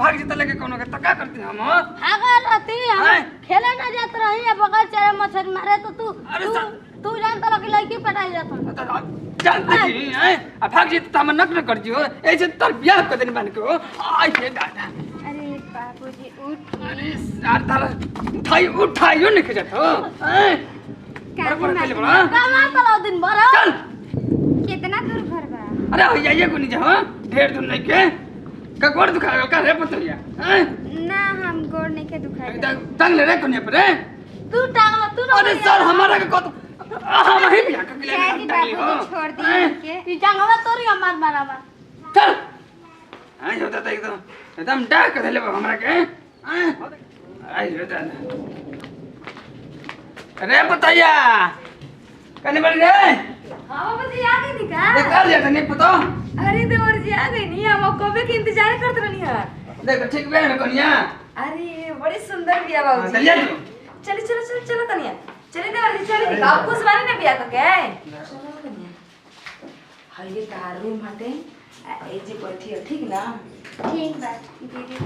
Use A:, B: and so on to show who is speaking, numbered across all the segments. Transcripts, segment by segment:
A: भाग जीता लेके कोनो के तका करती हम
B: भागल रहती हम खेले ना जात रही है बगल चाहे मछली मारे तो तू जानता लगी लड़की पटाई जाता
A: जानते ही हैं अब भाग जीता हम नक न कर दियो ऐसे तर ब्याह कर देने बन के हो आई ये दादा
B: अरे बाबूजी उठ
A: अरे यार तारा उठाइयो नहीं के जातो हैं बराबर के ले बड़ा
B: कमा तला दिन भर
A: चल
B: कितना दूर घर बा
A: अरे हो ये को नहीं जा ढेर दूर नहीं के का गोड़ दुखा का रे पतरिया हैं
B: ना हम गोड़ नहीं के दुखाई
A: टांग ले रे कोने पर
B: तू टांग तू
A: अरे सर हमारा का कत हम ही बिया के लिए टांग हो
B: छोड़ दी के ई टांगवा तोरी हमार बराबर
A: चल आई होता त एकदम डाक देले हमरा के आई होता अरे बताइया कने बन रे
B: हां बाबा जी आ गई का
A: देखा लिया नहीं पता
B: अरे देवर जी आ गई नहीं हम कबे के इंतजार करत रहनी है
A: देखो ठीक बे है कनिया
B: अरे बड़ी सुंदर बिया बाबू जी
A: चलिए
B: चलो चलो चलो चलो कनिया चले देवर जी चले आप खुश बारे ना बिया के चलो कनिया हाय ये तार रूम हटे ए जी बैठी है ठीक ना ठीक बा दीदी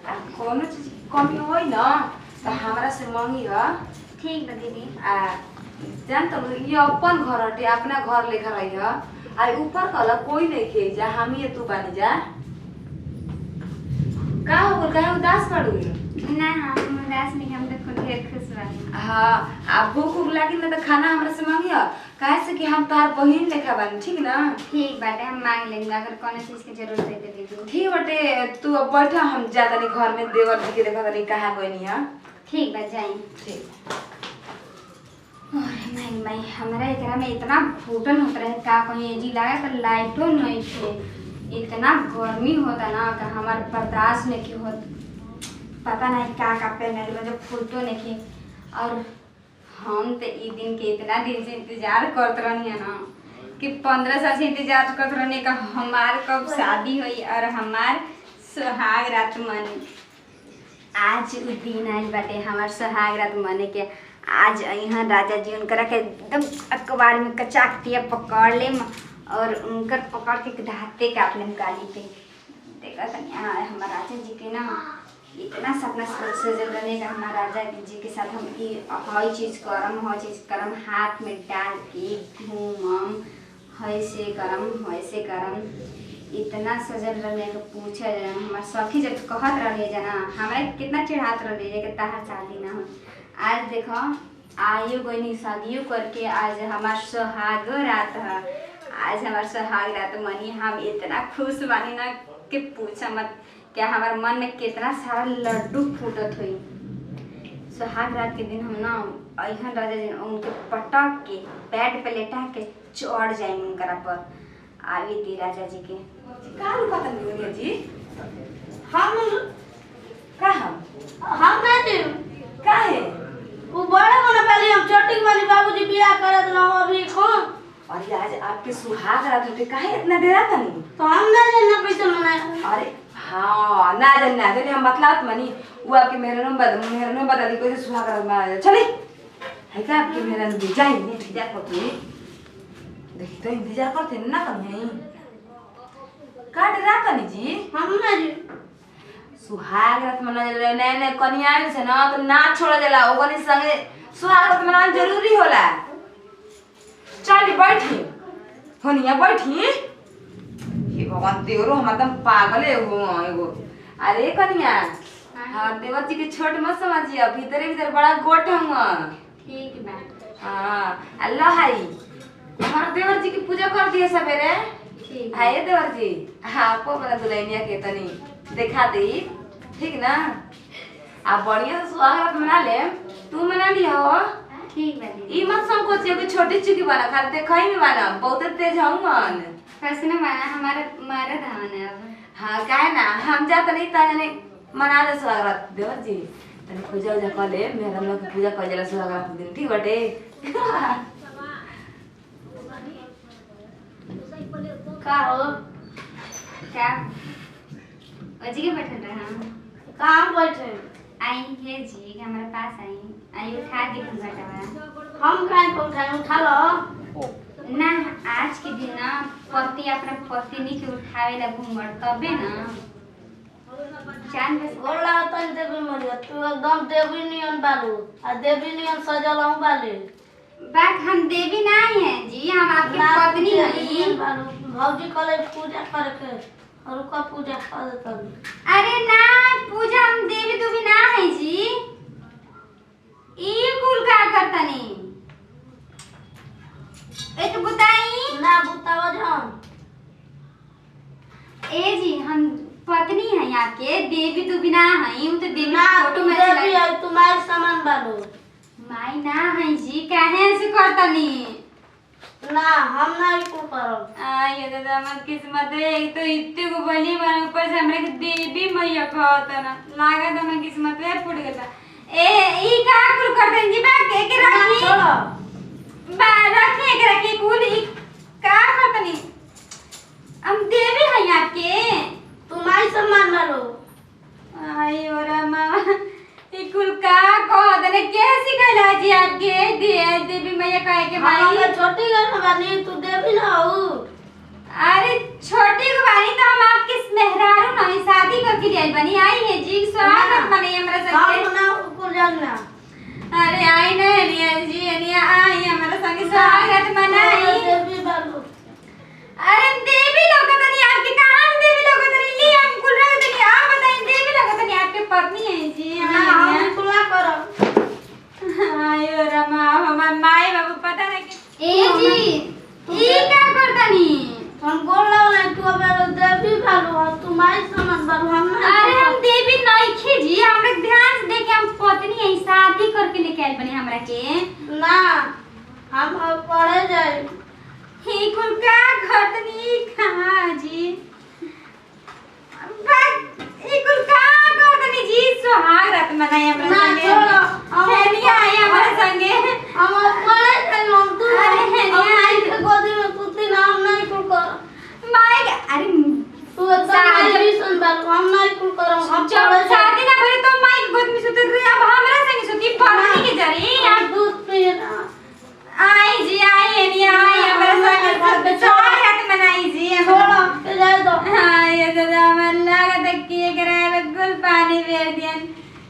B: आ कोनो चीज कमी होई ना तो हमरा से मांगी है ठीक बा दीदी आ जान तो ये अपन घर हटे अपना घर लेखा रही है आई ऊपर कल कोई नहीं खे जा हम ही तू बन जा का हो गल का उदास पड़ू ना हम उदास नहीं हम तो ढेर खुश बानी हां आप भूख लागी ना तो खाना हमरा से मांगियो काहे से कि हम तार बहिन लेखा बानी ठीक ना ठीक बाटे हम मांग लेंगे अगर कोनो चीज की जरूरत है तो दीदी ठीक बाटे तू अब बैठा हम ज्यादा नहीं घर में देवर जी के देखा तनी कहां गइनी है ठीक बा जाई ठीक अरे नहीं हमारा एकरा में इतना घुटन होता रहे का कहीं जी लगा तो लाइटो नहीं थे इतना गर्मी होता ना कि हमारे बर्दाश्त नहीं की होत पता नहीं का पहने जो फूटो नहीं की और हम तो ई दिन के इतना दिन से इंतजार करते रहनी है ना कि 15 साल से इंतजार करते रहने का हमार कब शादी हुई और हमार सुहाग रात मनी आज उ दिन आइल बाटे हमार सुहाग रात मने के आज यहाँ राजा जी उनकरा के एकदम अखबार में कचाकतिया पकड़ ले और उनकर पकड़ के ढाते काट ले गाली पे देखा तनी हमारे राजा जी के ना इतना सपना सजल रहने का हमारे राजा जी के साथ हम की हर चीज़ करम हाथ में डाल के घूमम ऐसे करम इतना सजल रहने का पूछे हमारे सखी जब कहत रहे जना हमारे कितना चिढ़ात रहे कि ताहर शादी ना हो आज देखो आइयो गई शादियों करके आज हमार सुहाग रात है आज हमार सुहाग रात मनी हम इतना खुश बानी ना कि पूछा मत क्या हमारे मन में कितना सारा लड्डू फूटत हुई सुहाग रात के दिन हम ना अहन राजा जी उनके पटक के बेड पे लेटा के चढ़ जाए उनकरा पर आवी थी राजा जी के काल पता नहीं जी हम ना दे काहे वो बड़े वाला पहले हम छोटी वाली बाबूजी बियाह करत ना अभी कौन अरे आज आपके सुहाग रात होते काहे इतना देरा तनी तो हम ना जानना कैसे मनाए अरे हां ना जानना है हम बतलात मनी वो आपके मेहरनो बता दी कैसे सुहाग रात मनाया चले है का आपके मेहरनो भी जाए नहीं इंतजार करते देखी तो इंतजार करते ना कम यहीं काट रात तनी जी हम ना जी सुहाग रात मना नए कन्या से ना तो ना छोड़ा जाला ओकनी संगे सुहाग रात मनाना जरूरी होला चल बैठी होनिया बैठी हे भगवान देवरो हम एकदम पागल है एगो अरे कन्या हां देवर जी के छोट मत समझिए भीतर बड़ा गोट हम ठीक बा हां अल्लाह हाई हमार देवर जी की पूजा कर दिए सवेरे ठीक है देवर जी हां को बड़ा दुल्हनिया के तनी देखा दी ठीक ना आप बढ़िया से सुहाग रात मना ले तू मना लिया हो ठीक है ई मत संकोच एगो छोटी चुकी बना खा देखई में बना बहुत तेज हूं कैसे ना बना हमारे मारे धान है अब हां काहे ना हम जा त नहीं तने मना दे सुहाग रात देवर जी तने पूजा कर ले मेरा हम लोग पूजा कर जला सुहाग रात दिन ठीक बटे का हो क्या अजी के बैठे रहे हम कहाँ बैठे आई है जी हमारे पास आई उठा दी घूंघटा हम काहे को उठा लो ना आज के दिन ना पति अपना पत्नी के उठावे ला घूंघट तबे ना
C: तू एकदम देवी नियन बालू आ देवी नियन सजल हूं बाले
B: बात हम देवी नहीं है जी, हम आपकी पत्नी हई।
C: बालू भौजी कले पूजा करे के और का पूजा कर देता।
B: अरे ना पूजा हम देवी दुबी ना है जी, ई कुल का करतनी एक बताई
C: ना बताओ जान।
B: ए जी हम पत्नी है आपके, देवी दुबी ना है। उ तो देवी
C: ना
B: फोटो
C: तू
B: में
C: देवी है तुम्हारे सामान बालू
B: माई ना है जी, काहे से करतनी?
C: ना हम ना ही को करब।
B: ये दादा मत किस्मत है, एक तो इत्ते को बनी बन ऊपर से हमरा के देवी मैया कहत ना, लागत हम किस्मत में फूट गया। ए ई का कुल करतन जी, बा के रखी
C: छोड़ो
B: बा रखी के रखी कुल ई का करतनी? हम देवी है आपके,
C: तुम्हारे सामान बालू
B: आई ओरा मामा ई कुल का कहत ने के सिखैला जी आपके देवी मैया कहे के भाई?
C: हम छोटी घर में बानी तू देवी ना हो।
B: अरे छोटी को बानी तो हम आपके मेहरारू नहीं, शादी करके लिए बनी आई है जी, स्वागत मने हमरा संगे।
C: हम ना को जानना।
B: अरे आई ना रिया जी, अनिया आई हमरा संगे स्वागत मनाई।
C: देवी बालू
B: अरे देवी लोग तनी आपके कहां देवी लोग तनी ली हम कुल रख देनी, आप बताइए देवी लोग तनी आपके पत्नी है जी।
C: ना हम कुला करब।
B: आयो रमा हमार माई बाबू पता नहीं कि ए जी ई का करतनी?
C: हम गोल लगले तू अब देवी बालू और तुम्हारे सामान बालू हम ना।
B: अरे हम देवी नहीं खे जी, हमरा ध्यान से देखे हम पत्नी है, शादी करके लेके आइल बनी हमरा के।
C: ना हम अब पढ़े जाए।
B: ही कुल का घटनी कहां जी? ई कुल का घटनी जी, सुहाग रात मनाई हमरा
C: ना
B: संगे।
C: छोड़ो हम
B: हेनिया आई हमरा संगे।
C: हम पढ़े जाए हम तू
B: अरे हेनिया आई
C: के गोदी में कुत्ती नाम नहीं कुल कर।
B: माई अरे
C: तू एकदम एडिशन बालू हम नहीं कुल करब। हम
B: जब
C: पढ़े जाए।
B: शादी ना भरे तो माई के गोद में सुत रही, अब हमरा संगे सुती पत्नी के जरी।
C: हम दूध पिए ना।
B: आई जी आई हेनिया आई हमरा संगे सुहाग रात मनाई जी।
C: छोड़ो के जाए दो।
B: हाँ ये दादा मन लागत है कि एक रात गुल पानी फेर दियन,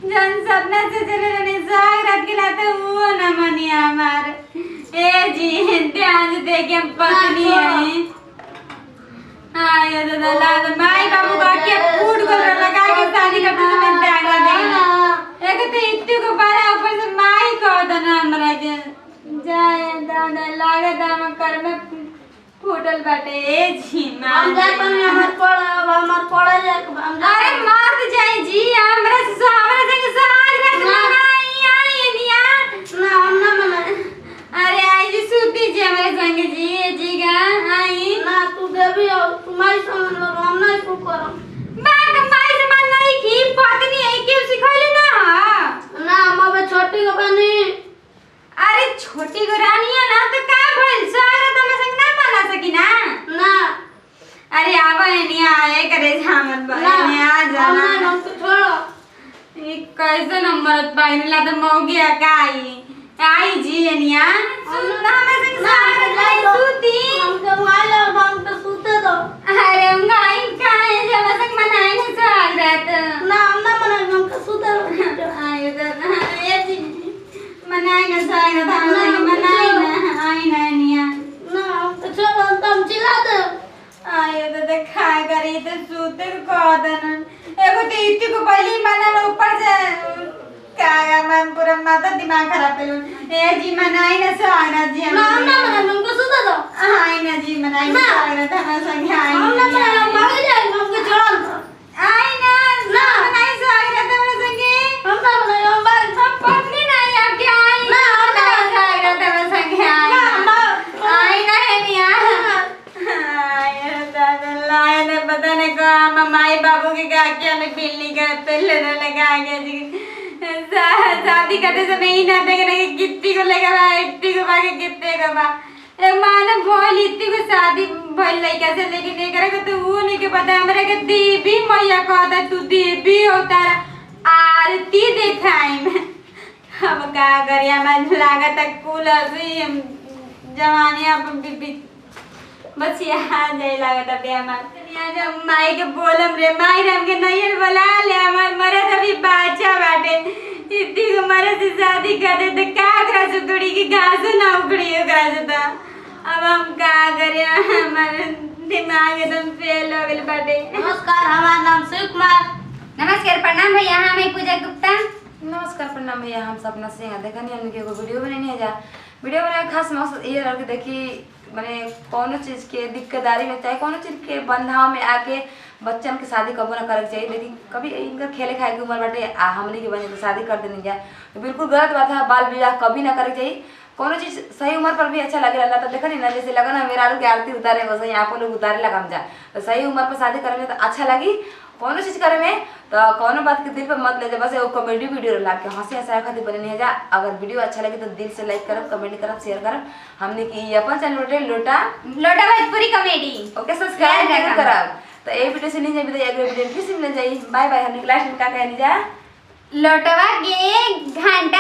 B: जन सपना से चले रहने सुहाग रात के लाते वो न मनी हमार। ए जी ध्यान से देखे हम पत्नी है। हाँ ये दादा लाद माई बाबू का के फूट को लगा के शादी करते समय त्याग दे। एक तो इत्ती को पारा ऊपर से माई को दना हमरा के जाए दादा लागत हम कर में फूटल बाटे। ए जी
C: हम जाए पनी हमार पढ़े जाए हम जाए।
B: अरे मत जाए जी, हमरा संगे सुहाग रात मनाई आई निया।
C: ना हम ना मनाए।
B: अरे आई जी सूती जी हमारे संगे जी, ए जी गा आई
C: ना तू देवी हो तुम्हारे सामान बालू हम नहीं कुल करब।
B: बाग माई से मन नहीं की पत्नी है क्यों सिखैले ना?
C: ना हम अब छोटी को बनी।
B: अरे छोटी को रानी है ना तो का भइल, सुहाग रात हम संग ना मना सकी ना?
C: ना
B: अरे आवा निया आए करे हमर
C: ना
B: भाई ने आ जाना।
C: हम तो छोड़ो।
B: ये कैसे नंबर पाइन ला तो मौगी आई आई जी एनिया सुन हमें संग साथ में सूती।
C: हमके मोबाइल और हम पे सूते दो।
B: अरे उंगाई काहे जब संग मनाई न सुहाग रात।
C: ना हम ना मनाए हमके सूते दो।
B: आयो दादा ये जी मनाई न सुहाग रात हम संग मनाई न आई न एनिया।
C: ना हमके छोड़ो हम चिल्ला दे।
B: आयो दादा खा करी तो सूते को दन एगो तो इत्ती को पहली मना ऊपर से क्या मैं पूरा माथा दिमाग खराब कर लूं। ए जी मनाई ना सुहाग रात जी।
C: ना हम ना मनाए हमके सूते दो।
B: आई ना जी मनाई ना सुहाग रात हमारे संगे आई
C: हम ना मनाए हम भाग जाए हमके छोड़ो दो।
B: आई ना
C: ना
B: मनाई सुहाग रात हमारे संगे।
C: हम ना मनाए हम भाग।
B: हम पत्नी नहीं आपके आई
C: ना हम ना
B: सुहाग रात हमारे संगे आई
C: ना हम भाग।
B: आई ना है निया। आय दादा लाए ने पता नहीं को हम माई बाबू के गा के हमें बिल्ली का पहले न लगा के जी शादी करते समय ही ना देख रहे कितनी को लगा बा इतनी को बाके कितने को बा एक माने बोल इतनी को शादी भइल लइका से, लेकिन एकरा के तो वो नहीं के पता हमरा के देवी मैया कहता तू देवी हो तारा आरती देखाई में। अब का करिया मैं लागत कुल अभी जवानी अब बस यहाँ जाए लागत अभी हमार यहाँ जब माई के बोलम रे माई रे हमके नैयर बोला ले हमार मरद अभी बाचा बाटे इतनी हमारे से शादी कर दे तो क्या करा से थोड़ी की घास ना उखड़ी करा से था। अब हम क्या करें, हमारे दिमाग एकदम फेल हो गए बाटे।
C: नमस्कार, हमारा नाम शिव कुमार।
B: नमस्कार, प्रणाम भैया, हम पूजा गुप्ता।
D: नमस्कार प्रणाम भैया, हम सपना सिंह देखा नहीं हमने एगो वीडियो बनानी है जा। वीडियो बनाए खास मकसद ये रह के देखी माने कोनो चीज़ के दिक्कतदारी में चाहे कोनो चीज़ के बंधाव में आके बच्चन के शादी कबो ना करे के चाहिए, लेकिन कभी इनका खेले खाए की उम्र बाटे आ हमनी के बने तो शादी कर देनी जा, तो बिल्कुल गलत बात है। बाल विवाह कभी ना करे के चाहिए। कोनो चीज़ सही उम्र पर भी अच्छा लगे अल्लाह तो देखा नहीं ना, जैसे लगा ना मेरा आलू के आरती उतारे वैसे ही आप लोग उतारे लगा हम जा, तो सही उम्र पर शादी करेंगे तो अच्छा लगी। कोनो चीज़ करे में तो कोनो बात के दिल पे मत ले जा, बस एगो कॉमेडी वीडियो ला के हंसी हंसाए खातिर बने नहीं जा। अगर वीडियो अच्छा लगे तो दिल से लाइक करब, कमेंट करब, शेयर करब। हमने की अपन चैनल लोटे लोटा
B: भोजपुरी कॉमेडी
D: ओके सब्सक्राइब जरूर करब। तो ये वीडियो से नहीं जाए तो अगले वीडियो में फिर से मिल जाए। By by. हमने क्लास में क्या कहनी जा
B: लोटवा के घंटा